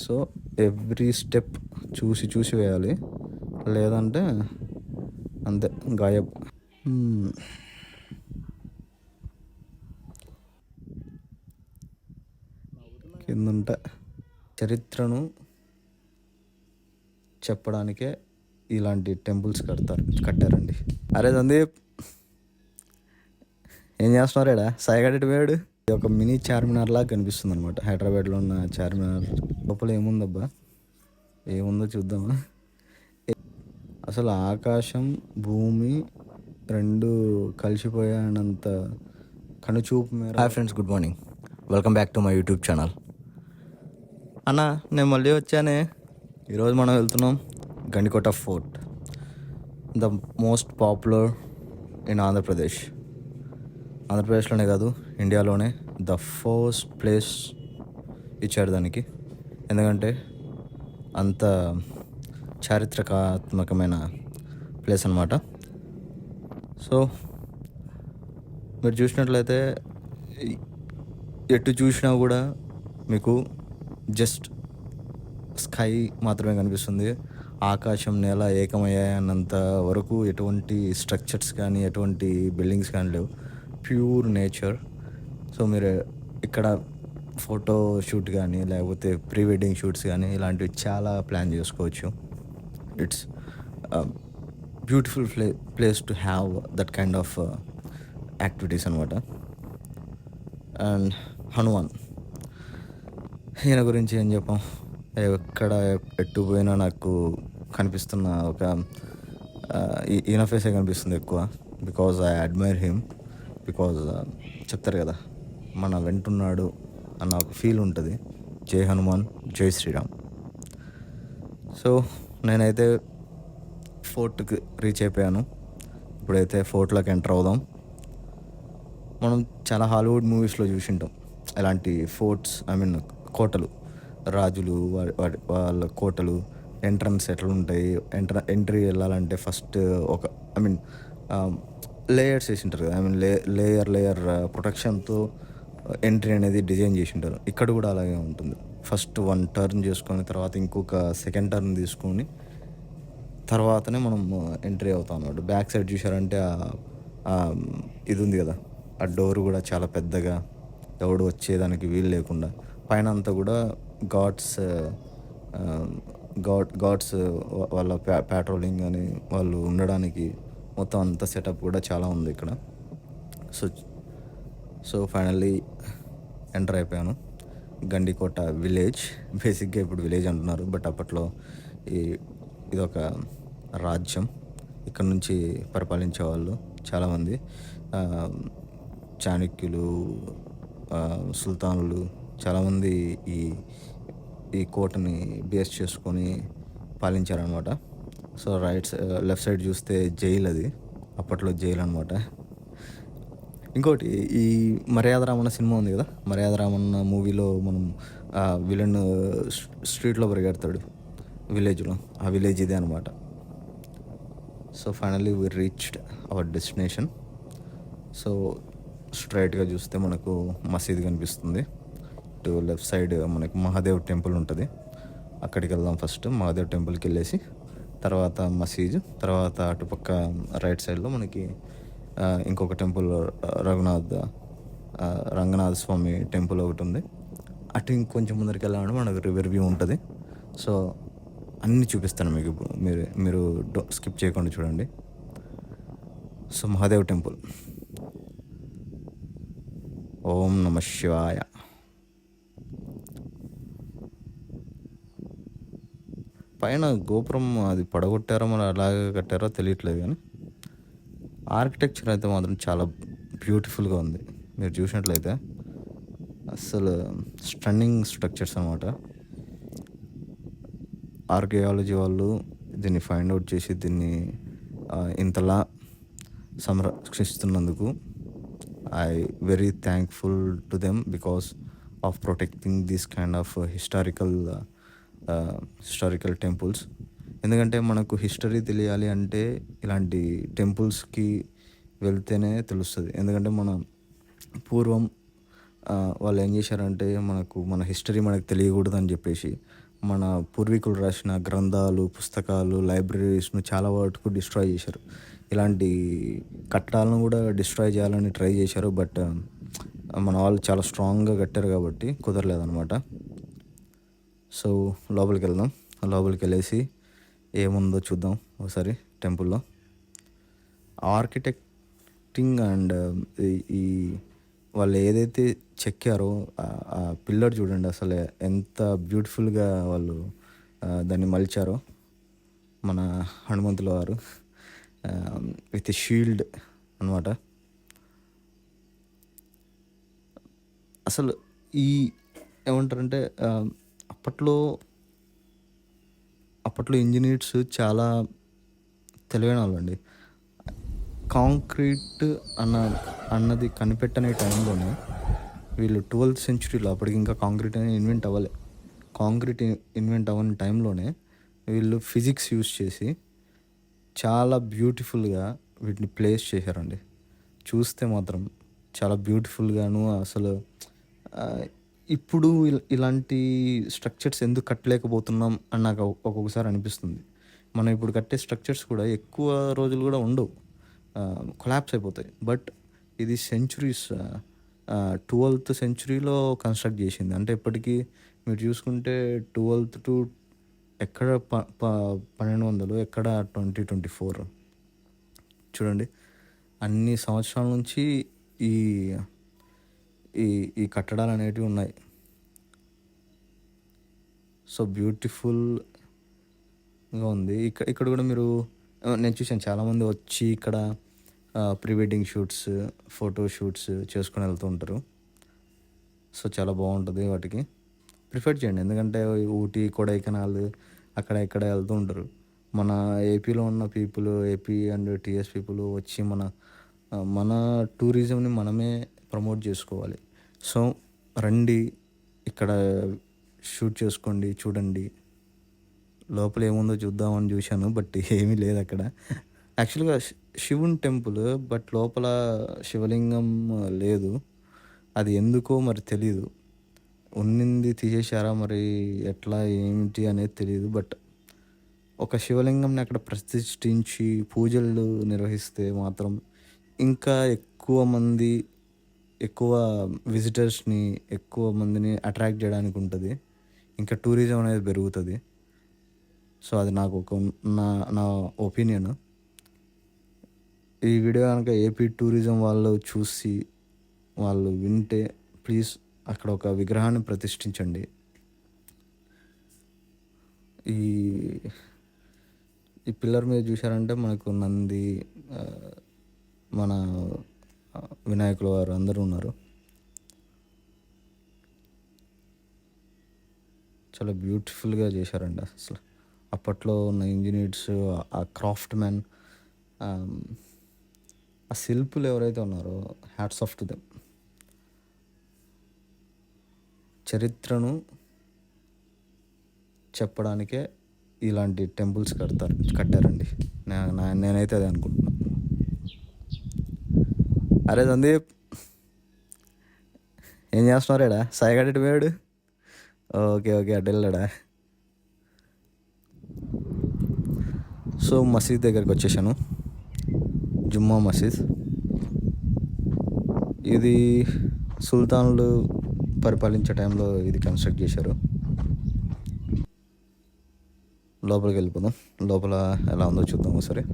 So every step చూసి చూసి వేయాలి, లేదంటే అంతే గాయబ్. కిందంట చరిత్రను చెప్పడానికే ఇలాంటి టెంపుల్స్ కట్టారండి. అరే సందీప్, ఏం చేస్తున్నారు ఇక్కడ? సాయిగడ్డి వేడు ఒక మినీ చార్మినార్ లాగా కనిపిస్తుంది అనమాట. హైదరాబాద్లో ఉన్న చార్మినార్ లోపల ఏముందబ్బా, ఏముందో చూద్దామా. అసలు ఆకాశం భూమి రెండు కలిసిపోయానంత కనుచూపు మేర. Hi friends, good morning, welcome back to my YouTube channel. అన్న, నేను మళ్ళీ వచ్చానే. ఈరోజు మనం వెళ్తున్నాం Gandikota fort, the most popular in Andhra Pradesh. ఆంధ్రప్రదేశ్లోనే కాదు, ఇండియాలోనే ద ఫస్ట్ ప్లేస్ ఇచ్చారు దానికి. ఎందుకంటే అంత చారిత్రాత్మకమైన ప్లేస్ అన్నమాట. సో మీరు చూసినట్లయితే ఎటు చూసినా కూడా మీకు జస్ట్ స్కై మాత్రమే కనిపిస్తుంది. ఆకాశం నేల ఏకమయ్యాయన్నంత వరకు ఎటువంటి స్ట్రక్చర్స్ కానీ ఎటువంటి బిల్డింగ్స్ కానీ లేవు, ప్యూర్ నేచర్. సో మీరు ఇక్కడ ఫోటో షూట్ కానీ లేకపోతే ప్రీ వెడ్డింగ్ షూట్స్ కానీ ఇలాంటివి చాలా ప్లాన్ చేసుకోవచ్చు. It's beautiful place to have that kind of activities అనమాట. అండ్ హనుమాన్, ఈయన గురించి ఏం చెప్పాం, ఎక్కడ ఎట్టు పోయినా నాకు కనిపిస్తున్న ఒక ఈయన ఫేసే కనిపిస్తుంది ఎక్కువ. Because I admire him. Because చెప్తారు కదా, మన వెంటున్నాడు అన్న ఒక ఫీల్ ఉంటుంది. జై హనుమాన్, జై శ్రీరామ్. సో నేనైతే ఫోర్ట్కి రీచ్ అయిపోయాను. ఇప్పుడైతే ఫోర్ట్లోకి ఎంటర్ అవుదాం. మనం చాలా హాలీవుడ్ మూవీస్లో చూసింటాం ఇలాంటి ఫోర్ట్స్, కోటలు, రాజులు వాళ్ళ కోటలు ఎంట్రన్స్ ఎట్లా ఉంటాయి. ఎంట్రీ వెళ్ళాలంటే ఫస్ట్ ఒక లేయర్స్ వేసి ఉంటారు కదా, లేయర్ ప్రొటెక్షన్తో ఎంట్రీ అనేది డిజైన్ చేసి ఉంటారు. ఇక్కడ కూడా అలాగే ఉంటుంది. ఫస్ట్ వన్ టర్న్ చేసుకొని తర్వాత ఇంకొక సెకండ్ టర్న్ తీసుకొని తర్వాతనే మనం ఎంట్రీ అవుతాం అన్నమాట. బ్యాక్ సైడ్ చూసారంటే ఇది ఉంది కదా, ఆ డోర్ కూడా చాలా పెద్దగా, ఎవడు వచ్చేదానికి వీలు లేకుండా. పైన అంతా కూడా గాడ్స్ వాళ్ళ ప్యాట్రోలింగ్ అని వాళ్ళు ఉండడానికి మొత్తం అంత సెటప్ కూడా చాలా ఉంది ఇక్కడ. సో ఫైనల్లీ ఎంటర్ అయిపోయాను. గండికోట విలేజ్, బేసిక్గా ఇప్పుడు విలేజ్ అంటున్నారు, బట్ అప్పట్లో ఇదొక రాజ్యం. ఇక్కడ నుంచి పరిపాలించే వాళ్ళు చాలామంది చాణక్యులు, సుల్తానులు చాలామంది ఈ కోటని బేస్ చేసుకొని పాలించారనమాట. సో లెఫ్ట్ సైడ్ చూస్తే జైలు, అది అప్పట్లో జైలు అనమాట. ఇంకోటి, ఈ మర్యాద రామన్న సినిమా ఉంది కదా, మర్యాద రామన్న మూవీలో మనం విలన్ స్ట్రీట్లో పరిగెడతాడు విలేజ్లో, ఆ విలేజ్ ఇదే అనమాట. So finally we reached our destination. So స్ట్రైట్గా చూస్తే మనకు మసీద్ కనిపిస్తుంది. ఇటు లెఫ్ట్ సైడ్ మనకు మహాదేవ్ టెంపుల్ ఉంటుంది. అక్కడికి వెళ్దాం. ఫస్ట్ మహాదేవ్ టెంపుల్కి వెళ్ళేసి తర్వాత మసీద్, తర్వాత అటుపక్క రైట్ సైడ్లో మనకి ఇంకొక టెంపుల్, రంగనాథ స్వామి టెంపుల్ ఒకటి ఉంది. అటు ఇంకొంచెం ముందరికి వెళ్ళాలంటే మనకు రివర్ వ్యూ ఉంటుంది. సో అన్నీ చూపిస్తాను మీకు. మీరు స్కిప్ చేయకుండా చూడండి. సో మహాదేవ్ టెంపుల్, ఓం నమ శివాయ. పైన గోపురం అది పడగొట్టారో మరి అలాగే కట్టారో తెలియట్లేదు, కానీ ఆర్కిటెక్చర్ అయితే మాత్రం చాలా బ్యూటిఫుల్గా ఉంది. మీరు చూసినట్లయితే అసలు స్టన్నింగ్ స్ట్రక్చర్స్ అనమాట. ఆర్కియాలజీ వాళ్ళు దీన్ని ఫైండ్ అవుట్ చేసి దీన్ని ఇంతలా సంరక్షిస్తున్నందుకు I very thankful to them because of protecting this kind of historical temples. ఎందుకంటే మనకు హిస్టరీ తెలియాలి అంటే ఇలాంటి టెంపుల్స్కి వెళ్తేనే తెలుస్తుంది. ఎందుకంటే మన పూర్వం వాళ్ళు ఏం చేశారంటే మన హిస్టరీ మనకు తెలియకూడదు అని చెప్పేసి మన పూర్వీకులు రాసిన గ్రంథాలు, పుస్తకాలు, లైబ్రరీస్ను చాలా వరకు డిస్ట్రాయ్ చేశారు. ఇలాంటి కట్టడాలను కూడా డిస్ట్రాయ్ చేయాలని ట్రై చేశారు. బట్ మన వాళ్ళు చాలా స్ట్రాంగ్గా కట్టారు కాబట్టి కుదరలేదనమాట. సో లోపలికి వెళ్దాం. లోపలికి వెళ్ళేసి ఏముందో చూద్దాం ఒకసారి టెంపుల్లో. ఆర్కిటెక్టింగ్ అండ్ ఈ వాళ్ళు ఏదైతే చెక్కారో ఆ పిల్లర్ చూడండి, అసలు ఎంత బ్యూటిఫుల్గా వాళ్ళు దాన్ని మలిచారో. మన హనుమంతుల వారు విత్ షీల్డ్ అనమాట. అసలు ఈ ఏమంటారంటే అప్పట్లో ఇంజనీర్స్ చాలా తెలివైన వాళ్ళు అండి. కాంక్రీట్ అన్నది కనిపెట్టనే టైంలోనే వీళ్ళు 12th centuryలో, అప్పటికి ఇంకా కాంక్రీట్ అనేది ఇన్వెంట్ అవ్వలే, కాంక్రీట్ ఇన్వెంట్ అవ్వని టైంలోనే వీళ్ళు ఫిజిక్స్ యూజ్ చేసి చాలా బ్యూటిఫుల్గా వీటిని ప్లేస్ చేశారండి. చూస్తే మాత్రం చాలా బ్యూటిఫుల్గాను. అసలు ఇప్పుడు ఇలాంటి స్ట్రక్చర్స్ ఎందుకు కట్టలేకపోతున్నాం అని నాకు ఒక్కొక్కసారి అనిపిస్తుంది. మనం ఇప్పుడు కట్టే స్ట్రక్చర్స్ కూడా ఎక్కువ రోజులు కూడా ఉండవు, కొలాప్స్ అయిపోతాయి. బట్ ఇది సెంచురీస్, 12th centuryలో కన్స్ట్రక్ట్ చేసింది. అంటే ఇప్పటికీ మీరు చూసుకుంటే 12th to ఎక్కడ 1200, ఎక్కడ 2024. చూడండి, అన్ని సంవత్సరాల నుంచి ఈ ఈ ఈ కట్టడాలు అనేటివి ఉన్నాయి. సో బ్యూటిఫుల్గా ఉంది. ఇక్కడ కూడా మీరు, నేను చూసాను చాలామంది వచ్చి ఇక్కడ pre wedding shoots, photo shoots చేసుకొని వెళ్తూ ఉంటారు. సో చాలా బాగుంటుంది, వాటికి ప్రిఫర్ చేయండి. ఎందుకంటే ఊటీ, కొడైకెనాల్ అక్కడ ఇక్కడ వెళ్తూ ఉంటారు. మన ఏపీలో ఉన్న people, AP and TS people వచ్చి మన టూరిజంని మనమే ప్రమోట్ చేసుకోవాలి. సో రండి, ఇక్కడ షూట్ చేసుకోండి, చూడండి. లోపల ఏముందో చూద్దామని చూశాను, బట్ ఏమీ లేదు అక్కడ. యాక్చువల్గా శివుని టెంపుల్, బట్ లోపల శివలింగం లేదు. అది ఎందుకో మరి తెలీదు, ఉన్నింది తీసేశారా మరి ఎట్లా ఏమిటి అనేది తెలియదు. బట్ ఒక శివలింగంని అక్కడ ప్రతిష్ఠించి పూజలు నిర్వహిస్తే మాత్రం ఇంకా ఎక్కువ విజిటర్స్ని, ఎక్కువ మందిని అట్రాక్ట్ చేయడానికి ఉంటుంది. ఇంకా టూరిజం అనేది పెరుగుతుంది. సో అది నాకు నా ఒపీనియన్. ఈ వీడియో కనుక ఏపీ టూరిజం వాళ్ళు చూసి వాళ్ళు వింటే ప్లీజ్ అక్కడ ఒక విగ్రహాన్ని ప్రతిష్ఠించండి. ఈ పిల్లర్ మీద చూశారంటే మనకు నంది, మన వినాయకుల వారు అందరూ ఉన్నారు. చాలా బ్యూటిఫుల్గా చేశారండి. అసలు అప్పట్లో ఉన్న ఇంజనీర్స్, ఆ క్రాఫ్ట్ మ్యాన్, ఆ శిల్పులు ఎవరైతే ఉన్నారో, హ్యాట్స్ ఆఫ్ టు దెమ్. చరిత్రను చెప్పడానికే ఇలాంటి టెంపుల్స్ కట్టారండి. నేనైతే అదే అనుకుంటున్నాను. అరే సందీప్, ఏం చేస్తున్నారేడా? సాయిగడ్డి పోయాడు. ఓకే అడ్డు వెళ్ళాడా? సో మసీద్ దగ్గరికి వచ్చేసాను, జుమ్మా మసీద్. ఇది సుల్తాన్లు పరిపాలించే టైంలో ఇది కన్స్ట్రక్ట్ చేశారు. లోపలికి వెళ్ళిపోదాం. లోపల ఎలా ఉందో చూద్దాం ఒకసారి.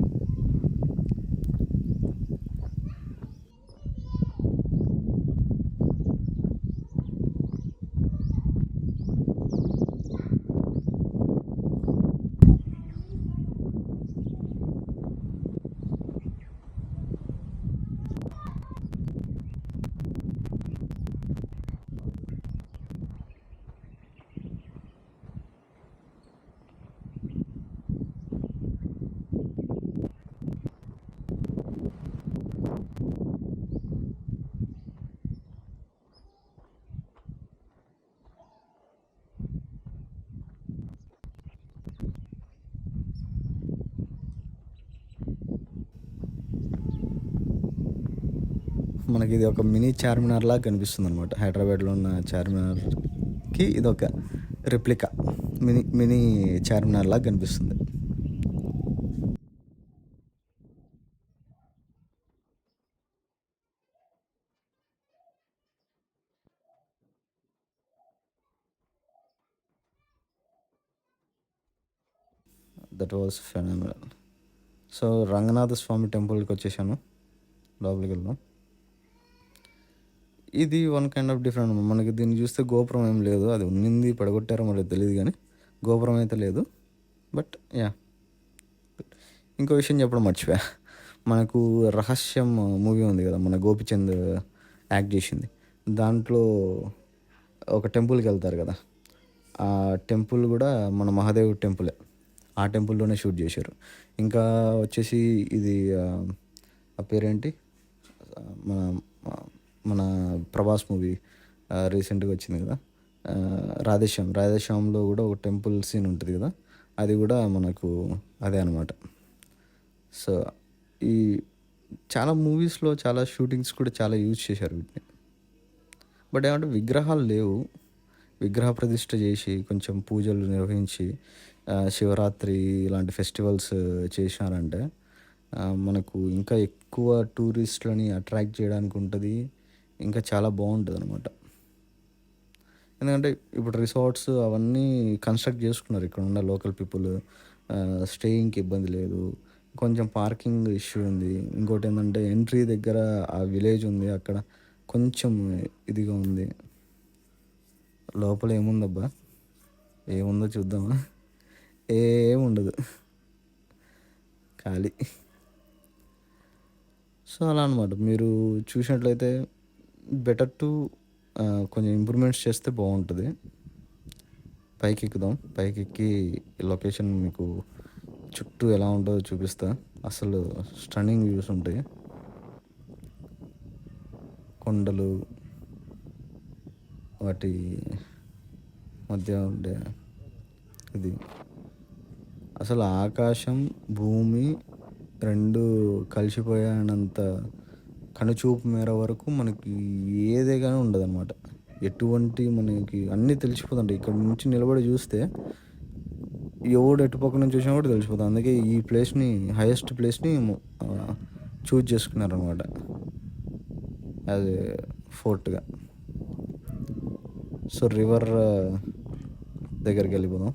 మనకి ఇది ఒక మినీ చార్మినార్ లాగా కనిపిస్తుంది అనమాట. హైదరాబాద్లో ఉన్న చార్మినార్కి ఇది ఒక రెప్లికా, మినీ మినీ చార్మినార్ లాగా కనిపిస్తుంది. That was phenomenal. So Ranganatha Swamy టెంపుల్కి వచ్చేసాను, లోపలికి వెళ్దాం. ఇది వన్ కైండ్ ఆఫ్ డిఫరెంట్. మనకి దీన్ని చూస్తే గోపురం ఏం లేదు, అది ఉన్నింది పడగొట్టారో మరి తెలియదు, కానీ గోపురం అయితే లేదు. బట్ యా, ఇంకో విషయం చెప్పడం మర్చిపోయా. మనకు రహస్యం మూవీ ఉంది కదా, మన గోపిచంద్ యాక్ట్ చేసింది. దాంట్లో ఒక టెంపుల్కి వెళ్తారు కదా, ఆ టెంపుల్ కూడా మన మహాదేవ్ టెంపులే. ఆ టెంపుల్లోనే షూట్ చేశారు. ఇంకా వచ్చేసి ఇది ఆ పేరేంటి, మన మన ప్రభాస్ మూవీ రీసెంట్గా వచ్చింది కదా, రాధేశ్యామ్లో కూడా ఒక టెంపుల్ సీన్ ఉంటుంది కదా, అది కూడా మనకు అదే అనమాట. సో ఈ చాలా మూవీస్లో చాలా షూటింగ్స్ కూడా చాలా యూజ్ చేశారు వీటిని. బట్ ఏమంటే విగ్రహాలు లేవు, విగ్రహ ప్రతిష్ఠ చేసి కొంచెం పూజలు నిర్వహించి శివరాత్రి ఇలాంటి ఫెస్టివల్స్ చేసినారంటే మనకు ఇంకా ఎక్కువ టూరిస్టులని అట్రాక్ట్ చేయడానికి ఉంటుంది, ఇంకా చాలా బాగుంటుంది అనమాట. ఎందుకంటే ఇప్పుడు రిసార్ట్స్ అవన్నీ కన్స్ట్రక్ట్ చేసుకున్నారు, ఇక్కడ ఉన్న లోకల్ పీపుల్ స్టేయింగ్కి ఇబ్బంది లేదు, కొంచెం పార్కింగ్ ఇష్యూ ఉంది. ఇంకోటి ఏంటంటే ఎంట్రీ దగ్గర ఆ విలేజ్ ఉంది, అక్కడ కొంచెం ఇదిగా ఉంది. లోపల ఏముందబ్బా, ఏముందో చూద్దామా? ఏముండదు, ఖాళీ. సో అలా అనమాట. మీరు చూసినట్లయితే బెటర్ టు కొంచెం ఇంప్రూవ్మెంట్స్ చేస్తే బాగుంటుంది. పైకి ఎక్కుదాం, పైకి ఎక్కి లొకేషన్ మీకు చుట్టూ ఎలా ఉంటుందో చూపిస్తా. అసలు స్టన్నింగ్ వ్యూస్ ఉంటాయి, కొండలు, వాటి మధ్య ఉండే ఇది అసలు ఆకాశం భూమి రెండు కలిసిపోయానంత కనుచూపు మేర వరకు మనకి ఏదే కానీ ఉండదు అనమాట. ఎటువంటి మనకి అన్నీ తెలిసిపోతుంటాయి. ఇక్కడ నుంచి నిలబడి చూస్తే ఎవడు ఎటుపక్క నుంచి చూసినా కూడా తెలిసిపోతుంది. అందుకే ఈ ప్లేస్ని, హైయెస్ట్ ప్లేస్ని చూజ్ చేసుకున్నారనమాట యాజ్ ఏ ఫోర్ట్గా. సో రివర్ దగ్గరికి వెళ్ళిపోదాం.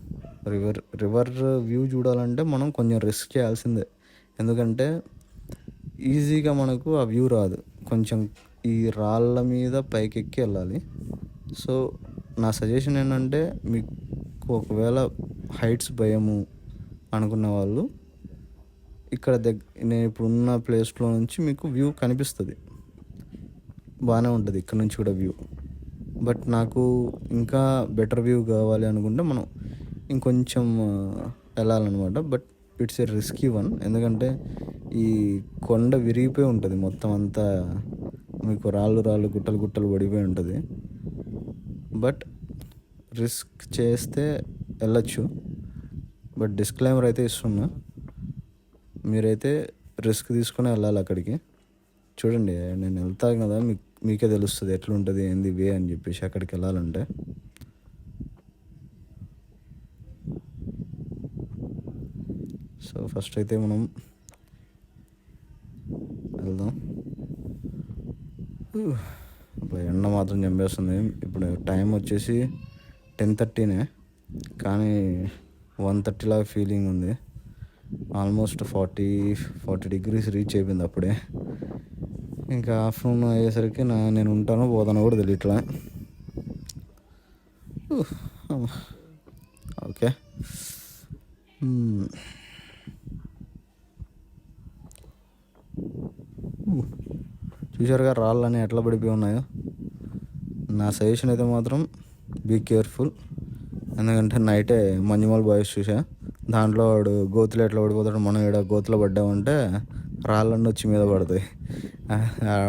రివర్ వ్యూ చూడాలంటే మనం కొంచెం రిస్క్ చేయాల్సిందే, ఎందుకంటే ఈజీగా మనకు ఆ వ్యూ రాదు. కొంచెం ఈ రాళ్ళ మీద పైకెక్కి వెళ్ళాలి. సో నా సజెషన్ ఏంటంటే, మీకు ఒకవేళ హైట్స్ భయము అనుకున్న వాళ్ళు ఇక్కడ నేను ఇప్పుడున్న ప్లేస్లో నుంచి మీకు వ్యూ కనిపిస్తుంది, బాగానే ఉంటుంది ఇక్కడ నుంచి కూడా వ్యూ. బట్ నాకు ఇంకా బెటర్ వ్యూ కావాలి అనుకుంటే మనం ఇంకొంచెం వెళ్ళాలన్నమాట. But it's a risky one, ఎందుకంటే ఈ కొండ విరిగిపోయి ఉంటుంది మొత్తం అంతా, మీకు రాళ్ళు గుట్టలు పడిపోయి ఉంటుంది. బట్ రిస్క్ చేస్తే వెళ్ళచ్చు. బట్ డిస్క్లైమర్ అయితే ఇస్తున్నా, మీరైతే రిస్క్ తీసుకుని వెళ్ళాలి అక్కడికి. చూడండి, నేను వెళ్తాను కదా, మీకే తెలుస్తుంది ఎట్లుంటుంది ఏంది వే అని చెప్పేసి అక్కడికి వెళ్ళాలంటే. సో ఫస్ట్ అయితే మనం వెళ్దాం. ఎండ మాత్రం చంపేస్తుంది. ఇప్పుడు టైం వచ్చేసి 10:30, కానీ 1:30 లాగా ఫీలింగ్ ఉంది. ఆల్మోస్ట్ 40 degrees రీచ్ అయిపోయింది అప్పుడే. ఇంకా ఆఫ్టర్నూన్ అయ్యేసరికి నేను ఉంటానో పోతానో కూడా తెలియట్లే. ఓకే, చూసారుగా రాళ్ళని ఎట్లా పడిపోయి ఉన్నాయో. నా సజెషన్ అయితే మాత్రం బీ కేర్ఫుల్, ఎందుకంటే నైటే మంజుమల్ బాయ్స్ చూసా, దాంట్లో వాడు గోతులు ఎట్లా పడిపోతాడు, మనం ఇక్కడ గోతులో పడ్డామంటే రాళ్ళన్నీ వచ్చి మీద పడతాయి.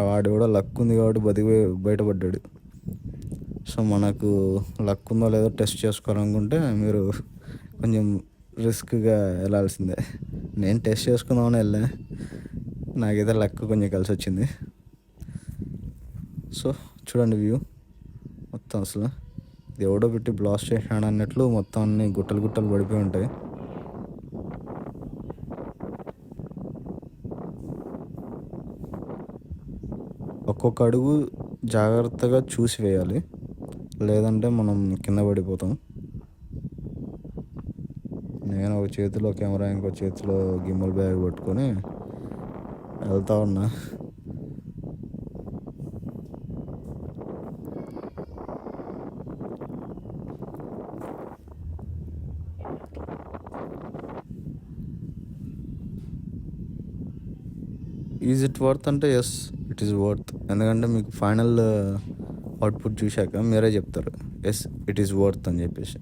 వాడు కూడా లక్ ఉంది కాబట్టి బయటపడ్డాడు. సో మనకు లక్ ఉందో లేదో టెస్ట్ చేసుకోవాలనుకుంటే మీరు కొంచెం రిస్క్గా వెళ్ళాల్సిందే. నేను టెస్ట్ చేసుకుందామని వెళ్ళా, నాకైతే లక్ కొంచెం కలిసి వచ్చింది. సో చూడండి వ్యూ మొత్తం అసలు ఎవడో పెట్టి బ్లాస్ట్ చేసినాడు అన్నట్లు మొత్తం అన్ని గుట్టలు గుట్టలు పడిపోయి ఉంటాయి. ఒక్కొక్క అడుగు జాగ్రత్తగా చూసి వేయాలి, లేదంటే మనం కింద పడిపోతాం. నేను ఒక చేతిలో కెమెరా, ఇంకో చేతిలో గిమ్మల్ బ్యాగ్ పట్టుకొని వెళ్తా ఉన్నా. ఈజ్ ఇట్ వర్త్ అంటే ఎస్, ఇట్ ఈస్ వర్త్. ఎందుకంటే మీకు ఫైనల్ అవుట్పుట్ చూశాక మీరే చెప్తారు ఎస్ ఇట్ ఈస్ వర్త్ అని చెప్పేసి.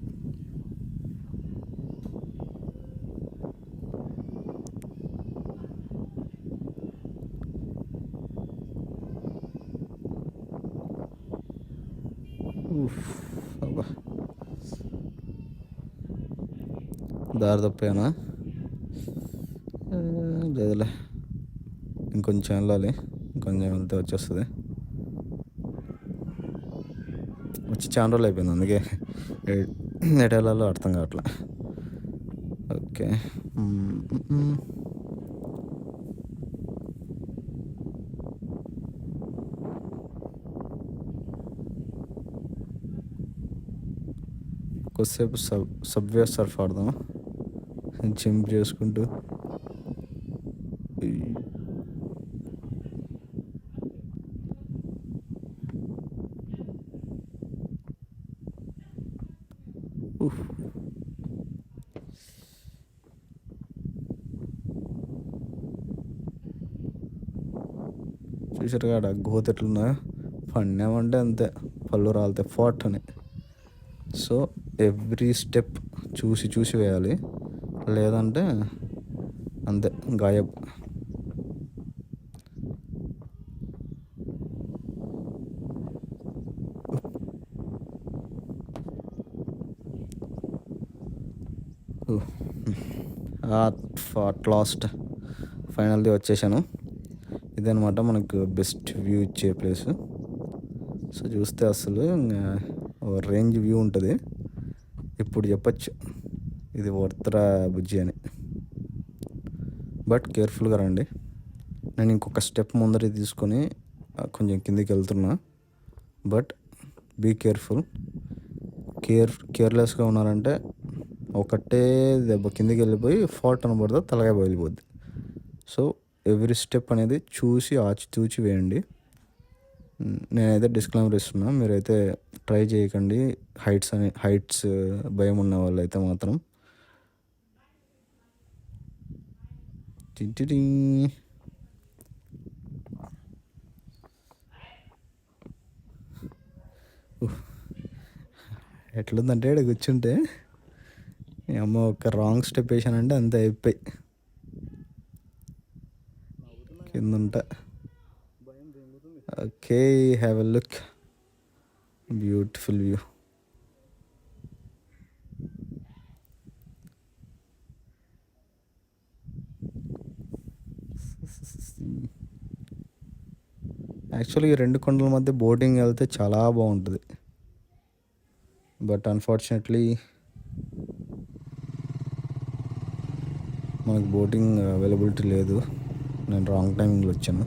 అబ్బా, దారి తప్పానా? లేదులే, ఇంకొంచెం వెళ్ళాలి, ఇంకొంచెం వెళ్తే వచ్చేస్తుంది. వచ్చి చాలా రోజులు అయిపోయింది, అందుకే ఎటు వెళ్ళాలో అర్థం కావట్లే. ఓకే, కొద్దిసేపు సబ్వే సర్ఫ్ ఆడదాం జంప్ చేసుకుంటూ. చూసారు కాడ గోత ఎట్లున్నా, పడినామంటే అంతే, పళ్ళు రాలితే ఫాట్ అని. సో ఎవ్రీ స్టెప్ చూసి చూసి వేయాలి, లేదంటే అంతే గాయబ్. అట్ లాస్ట్ ఫైనల్ది వచ్చేసాను. ఇదనమాట మనకు బెస్ట్ వ్యూ ఇచ్చే ప్లేస్. సో చూస్తే అసలు రేంజ్ వ్యూ ఉంటుంది. ఇప్పుడు చెప్పచ్చు ఇది వర్త్రా బుజ్జి అని. బట్ కేర్ఫుల్గా రండి. నేను ఇంకొక స్టెప్ ముందర తీసుకొని కొంచెం కిందికి వెళ్తున్నా. But be careful. కేర్లెస్గా ఉన్నారంటే ఒకటే దెబ్బ కిందికి వెళ్ళిపోయి ఫాల్ట్ అనబడుతుంది, తలగా వెళ్ళిపోద్ది. సో ఎవ్రీ స్టెప్ అనేది చూసి ఆచితూచి వేయండి. నేనైతే డిస్క్లైమర్ ఇస్తున్నా, మీరైతే ట్రై చేయకండి. హైట్స్ భయం ఉన్న వాళ్ళు అయితే మాత్రం. ఎట్లుందంటే ఇక్కడ కూర్చుంటే అమ్మ ఒక రాంగ్ స్టెప్ వేసానంటే అంతే అయిపోయి కింద ఉంటా. Okay, have a look, beautiful view. Actually ఈ రెండు కొండల మధ్య బోటింగ్ వెళ్తే చాలా బాగుంటుంది. బట్ అన్ఫార్చునేట్లీ మనకు బోటింగ్ అవైలబిలిటీ లేదు. నేను రాంగ్ టైమింగ్లో వచ్చాను.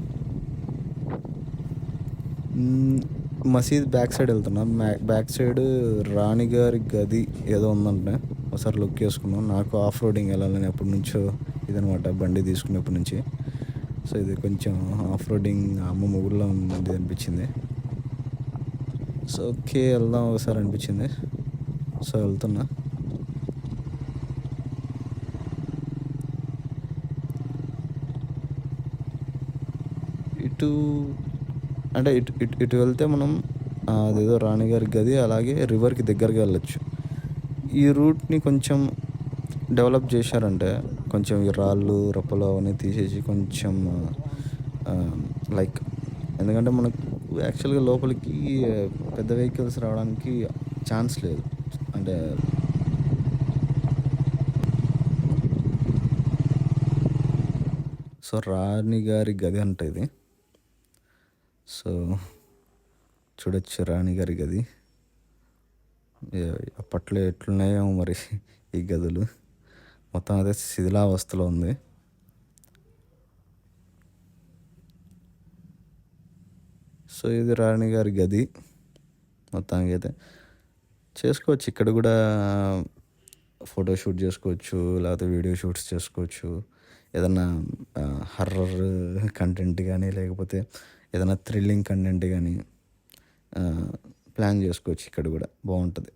మసీద్ బ్యాక్ సైడ్ వెళ్తున్నా. బ్యాక్ సైడ్ రాణిగారి గది ఏదో ఉందంటే ఒకసారి లుక్ వేసుకున్నాం. నాకు ఆఫ్ రోడింగ్ వెళ్ళాలని ఎప్పటి నుంచో ఇదనమాట, బండి తీసుకునేప్పటి నుంచి. సో ఇది కొంచెం ఆఫ్ రోడింగ్ అమ్మ మొగుల్లో ఉంది అనిపించింది. సో ఓకే వెళ్దాం ఒకసారి అనిపించింది. సో వెళ్తున్నా. ఇటు అంటే ఇటు వెళ్తే మనం అదేదో రాణిగారి గది, అలాగే రివర్కి దగ్గరగా వెళ్ళొచ్చు. ఈ రూట్ని కొంచెం డెవలప్ చేశారంటే, కొంచెం ఈ రాళ్ళు రప్పలు అవన్నీ తీసేసి కొంచెం లైక్, ఎందుకంటే మనకు యాక్చువల్గా లోపలికి పెద్ద వెహికల్స్ రావడానికి ఛాన్స్ లేదు. అంటే సో రాణిగారి గది అంట ఇది. సో చూడొచ్చు రాణిగారి గది. అప్పట్లో ఎట్లున్నాయో మరి ఈ గదులు. మొత్తం అదే శిథిలావస్థలో ఉంది. సో ఇది రాణి గారి గది. మొత్తానికి అయితే చేసుకోవచ్చు ఇక్కడ కూడా, ఫోటో షూట్ చేసుకోవచ్చు, లేకపోతే వీడియో షూట్స్ చేసుకోవచ్చు. ఏదన్నా హర్రర్ కంటెంట్ కానీ, లేకపోతే ఏదైనా థ్రిల్లింగ్ కంటెంట్ కానీ ప్లాన్ చేసుకోవచ్చు. ఇక్కడ కూడా బాగుంటుంది.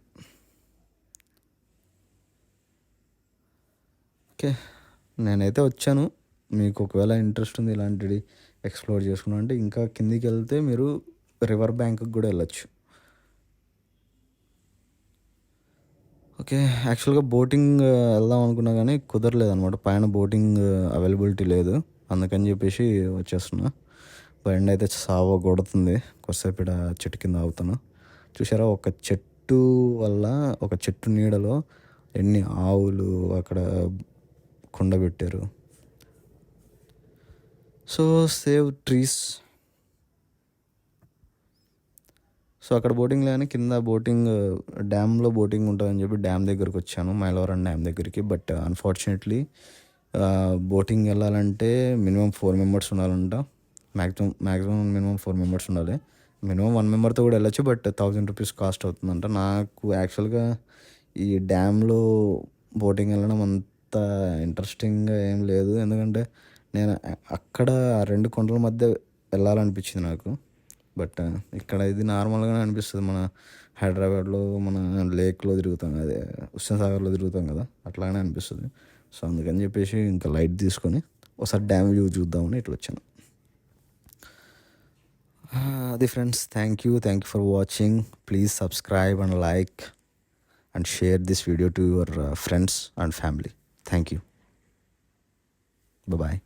ఓకే, నేనైతే వచ్చాను. మీకు ఒకవేళ ఇంట్రెస్ట్ ఉంది ఇలాంటివి ఎక్స్ప్లోర్ చేసుకున్నా అంటే, ఇంకా కిందికి వెళ్తే మీరు రివర్ బ్యాంక్కి కూడా వెళ్ళచ్చు. ఓకే, యాక్చువల్గా బోటింగ్ వెళ్దాం అనుకున్నా కానీ కుదరలేదు అనమాట. పైన బోటింగ్ అవైలబిలిటీ లేదు, అందుకని చెప్పేసి వచ్చేస్తున్నా. ఎండ అయితే సావ కొడుతుంది. కొద్దిసేపు ఇక్కడ చెట్టు కింద ఆగుతాను. చూసారా, ఒక చెట్టు వల్ల, ఒక చెట్టు నీడలో ఎన్ని ఆవులు అక్కడ కుండ పెట్టారు. So save trees. సో అక్కడ బోటింగ్ లేని కింద బోటింగ్, డ్యామ్లో బోటింగ్ ఉంటుందని చెప్పి డ్యామ్ దగ్గరికి వచ్చాను, మైలవరం డ్యామ్ దగ్గరికి. బట్ అన్ఫార్చునేట్లీ బోటింగ్ వెళ్ళాలంటే మినిమం 4 మెంబర్స్ ఉండాలంట. మ్యాక్సిమం మినిమం 4 మెంబర్స్ ఉండాలి. మినిమం 1 మెంబర్తో కూడా వెళ్ళచ్చు, బట్ 1000 రూపీస్ కాస్ట్ అవుతుందంట. నాకు యాక్చువల్గా ఈ డ్యామ్లో బోటింగ్ వెళ్ళడం అంత ఇంట్రెస్టింగ్గా ఏం లేదు, ఎందుకంటే నేను అక్కడ 2 కొండల మధ్య వెళ్ళాలనిపించింది నాకు. బట్ ఇక్కడ ఇది నార్మల్గానే అనిపిస్తుంది. మన హైదరాబాద్లో మన లేక్లో తిరుగుతాం, అదే హుస్సేన్ సాగర్లో తిరుగుతాం కదా, అట్లానే అనిపిస్తుంది. సో అందుకని చెప్పేసి ఇంకా లైట్ తీసుకొని ఒకసారి డ్యామ్ వ్యూ చూద్దామని ఇట్లా వచ్చాను. అది friends, thank you for watching. Please subscribe and like and share this video to your friends and family. Thank you. Bye.